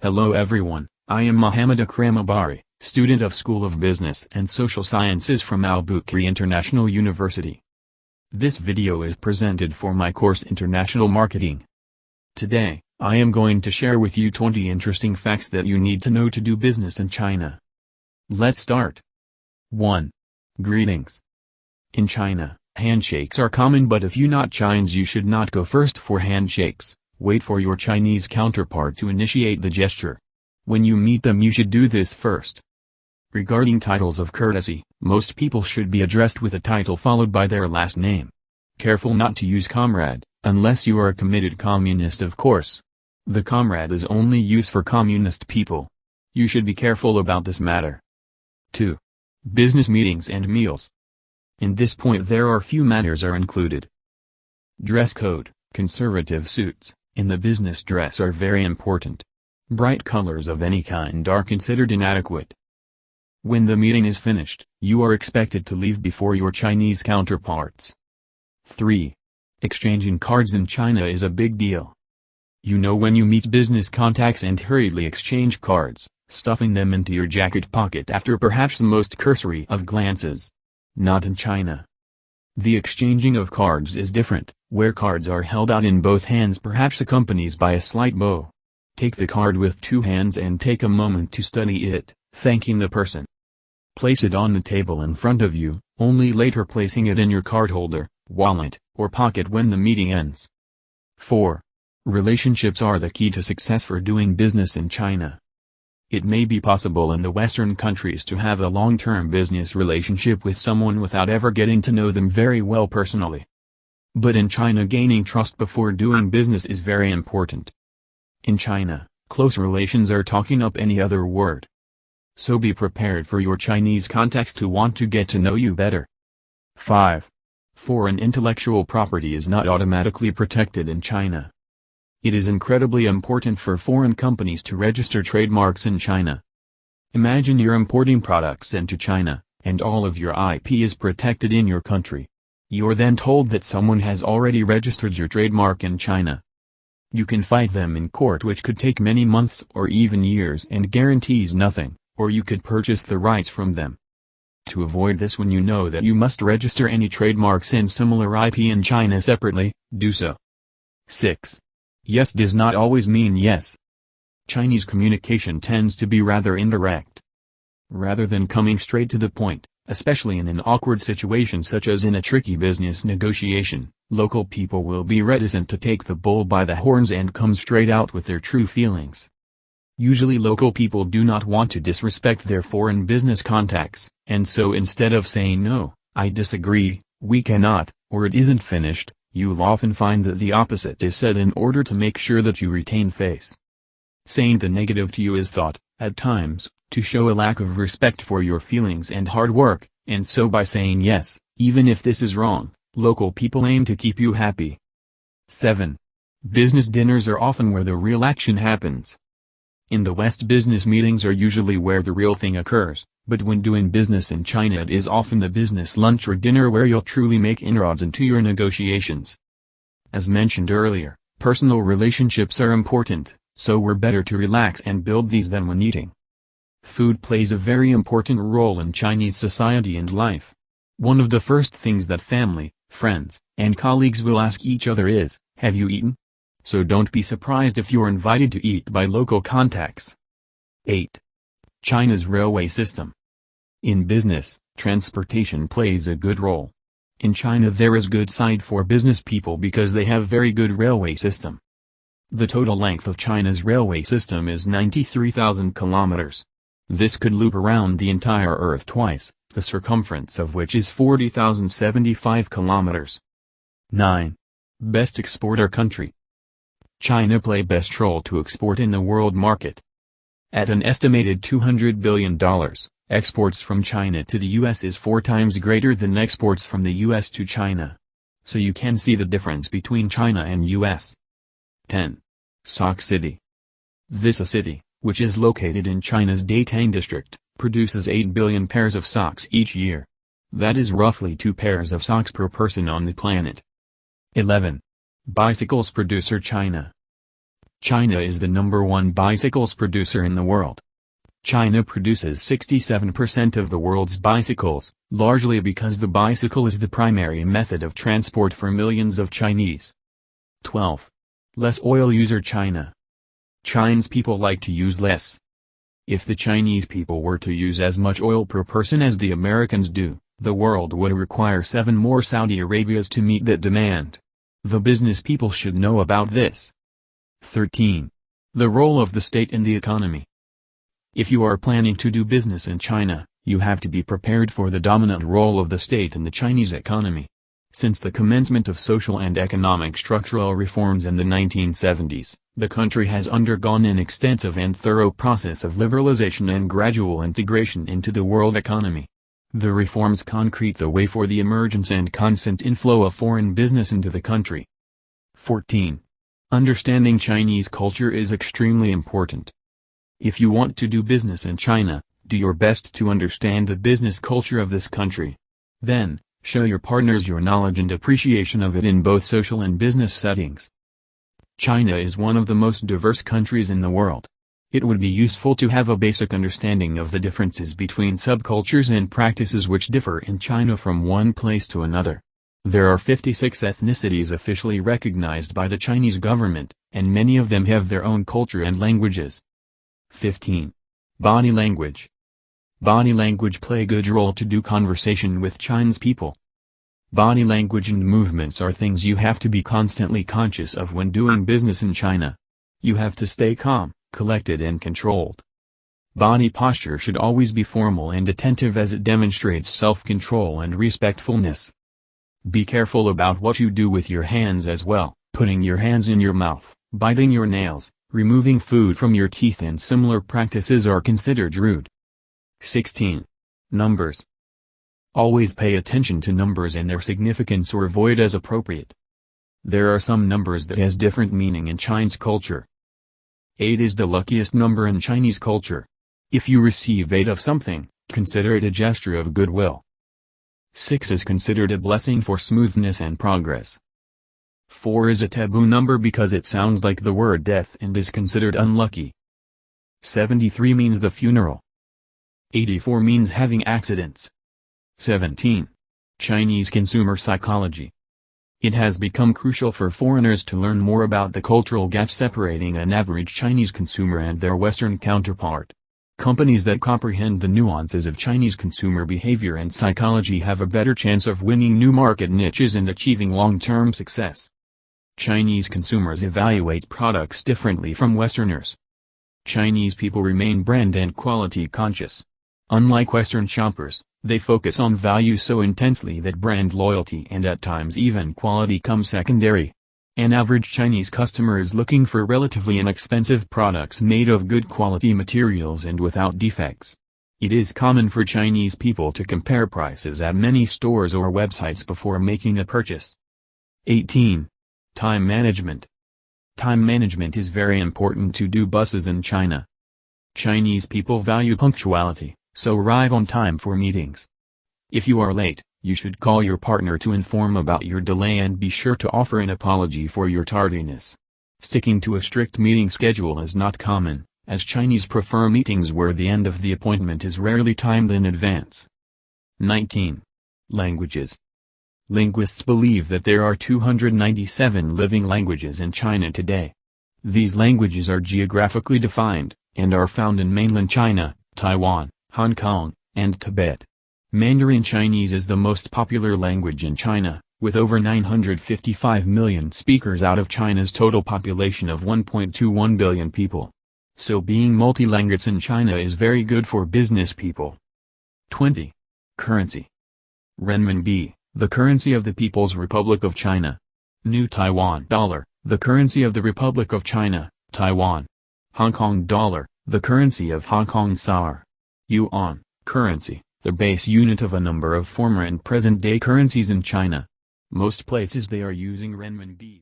Hello everyone, I am Mohammed Akramul Bari, student of School of Business and Social Sciences from Albukhary International University. This video is presented for my course International Marketing. Today, I am going to share with you 20 interesting facts that you need to know to do business in China. Let's start. 1. Greetings. In China, handshakes are common, but if you not Chinese you should not go first for handshakes. Wait for your Chinese counterpart to initiate the gesture. When you meet them you should do this first. Regarding titles of courtesy, most people should be addressed with a title followed by their last name. Careful not to use comrade, unless you are a committed communist of course. The comrade is only used for communist people. You should be careful about this matter. 2. Business meetings and meals. In this point there are few matters are included. Dress code, conservative suits in the business dress are very important. Bright colors of any kind are considered inadequate. When the meeting is finished, you are expected to leave before your Chinese counterparts. 3. Exchanging cards in China is a big deal. You know when you meet business contacts and hurriedly exchange cards, stuffing them into your jacket pocket after perhaps the most cursory of glances. Not in China. The exchanging of cards is different, where cards are held out in both hands, perhaps accompanied by a slight bow. Take the card with two hands and take a moment to study it, thanking the person. Place it on the table in front of you, only later placing it in your card holder, wallet, or pocket when the meeting ends. 4. Relationships are the key to success for doing business in China. It may be possible in the Western countries to have a long-term business relationship with someone without ever getting to know them very well personally. But in China gaining trust before doing business is very important. In China, close relations are talking up any other word. So be prepared for your Chinese contacts to want to get to know you better. 5. Foreign intellectual property is not automatically protected in China. It is incredibly important for foreign companies to register trademarks in China. Imagine you're importing products into China, and all of your IP is protected in your country. You're then told that someone has already registered your trademark in China. You can fight them in court, which could take many months or even years and guarantees nothing, or you could purchase the rights from them. To avoid this, when you know that you must register any trademarks and similar IP in China separately, do so. 6. Yes does not always mean yes. Chinese communication tends to be rather indirect. Rather than coming straight to the point, especially in an awkward situation such as in a tricky business negotiation, local people will be reticent to take the bull by the horns and come straight out with their true feelings. Usually local people do not want to disrespect their foreign business contacts, and so instead of saying no, I disagree, we cannot, or it isn't finished, you'll often find that the opposite is said in order to make sure that you retain face. Saying the negative to you is thought, at times, to show a lack of respect for your feelings and hard work, and so by saying yes, even if this is wrong, local people aim to keep you happy. 7. Business dinners are often where the real action happens. In the West, business meetings are usually where the real thing occurs, but when doing business in China it is often the business lunch or dinner where you'll truly make inroads into your negotiations. As mentioned earlier, personal relationships are important, so we're better to relax and build these than when eating. Food plays a very important role in Chinese society and life. One of the first things that family, friends, and colleagues will ask each other is, "Have you eaten?" So don't be surprised if you're invited to eat by local contacts. 8. China's railway system. In business, transportation plays a good role. In China there is good side for business people because they have very good railway system. The total length of China's railway system is 93,000 kilometers. This could loop around the entire Earth twice, the circumference of which is 40,075 kilometers. 9. Best exporter country. China play best role to export in the world market. At an estimated $200 billion, exports from China to the US is 4 times greater than exports from the US to China. So you can see the difference between China and US. 10. Sock City. This a city, which is located in China's Datang district, produces 8 billion pairs of socks each year. That is roughly 2 pairs of socks per person on the planet. 11. Bicycles producer China. China is the #1 bicycles producer in the world. China produces 67% of the world's bicycles, largely because the bicycle is the primary method of transport for millions of Chinese. 12. Less oil user China. Chinese people like to use less. If the Chinese people were to use as much oil per person as the Americans do, the world would require 7 more Saudi Arabias to meet that demand. The business people should know about this. 13. The role of the state in the economy. If you are planning to do business in China, you have to be prepared for the dominant role of the state in the Chinese economy. Since the commencement of social and economic structural reforms in the 1970s, the country has undergone an extensive and thorough process of liberalization and gradual integration into the world economy. The reforms concrete the way for the emergence and constant inflow of foreign business into the country. 14. Understanding Chinese culture is extremely important. If you want to do business in China, do your best to understand the business culture of this country. Then, show your partners your knowledge and appreciation of it in both social and business settings. China is one of the most diverse countries in the world. It would be useful to have a basic understanding of the differences between subcultures and practices which differ in China from one place to another. There are 56 ethnicities officially recognized by the Chinese government, and many of them have their own culture and languages. 15. Body language. Body language play a good role to do conversation with Chinese people. Body language and movements are things you have to be constantly conscious of when doing business in China. You have to stay calm, collected and controlled. Body posture should always be formal and attentive as it demonstrates self-control and respectfulness. Be careful about what you do with your hands as well, putting your hands in your mouth, biting your nails, removing food from your teeth and similar practices are considered rude. 16. Numbers. Always pay attention to numbers and their significance or avoid as appropriate. There are some numbers that has different meaning in Chinese culture. 8 is the luckiest number in Chinese culture. If you receive 8 of something, consider it a gesture of goodwill. 6 is considered a blessing for smoothness and progress. 4 is a taboo number because it sounds like the word death and is considered unlucky. 73 means the funeral. 84 means having accidents. 17. Chinese consumer psychology. It has become crucial for foreigners to learn more about the cultural gap separating an average Chinese consumer and their Western counterpart. Companies that comprehend the nuances of Chinese consumer behavior and psychology have a better chance of winning new market niches and achieving long-term success. Chinese consumers evaluate products differently from Westerners. Chinese people remain brand and quality conscious. Unlike Western shoppers, they focus on value so intensely that brand loyalty and at times even quality come secondary. An average Chinese customer is looking for relatively inexpensive products made of good quality materials and without defects. It is common for Chinese people to compare prices at many stores or websites before making a purchase. 18. Time management. Time management is very important to do business in China. Chinese people value punctuality, so arrive on time for meetings. If you are late, you should call your partner to inform about your delay and be sure to offer an apology for your tardiness. Sticking to a strict meeting schedule is not common, as Chinese prefer meetings where the end of the appointment is rarely timed in advance. 19. Languages. Linguists believe that there are 297 living languages in China today. These languages are geographically defined, and are found in mainland China, Taiwan, Hong Kong, and Tibet. Mandarin Chinese is the most popular language in China, with over 955 million speakers out of China's total population of 1.21 billion people. So being multilingual in China is very good for business people. 20. Currency. Renminbi, the currency of the People's Republic of China. New Taiwan dollar, the currency of the Republic of China, Taiwan. Hong Kong dollar, the currency of Hong Kong SAR. Yuan, currency, the base unit of a number of former and present-day currencies in China. Most places they are using renminbi.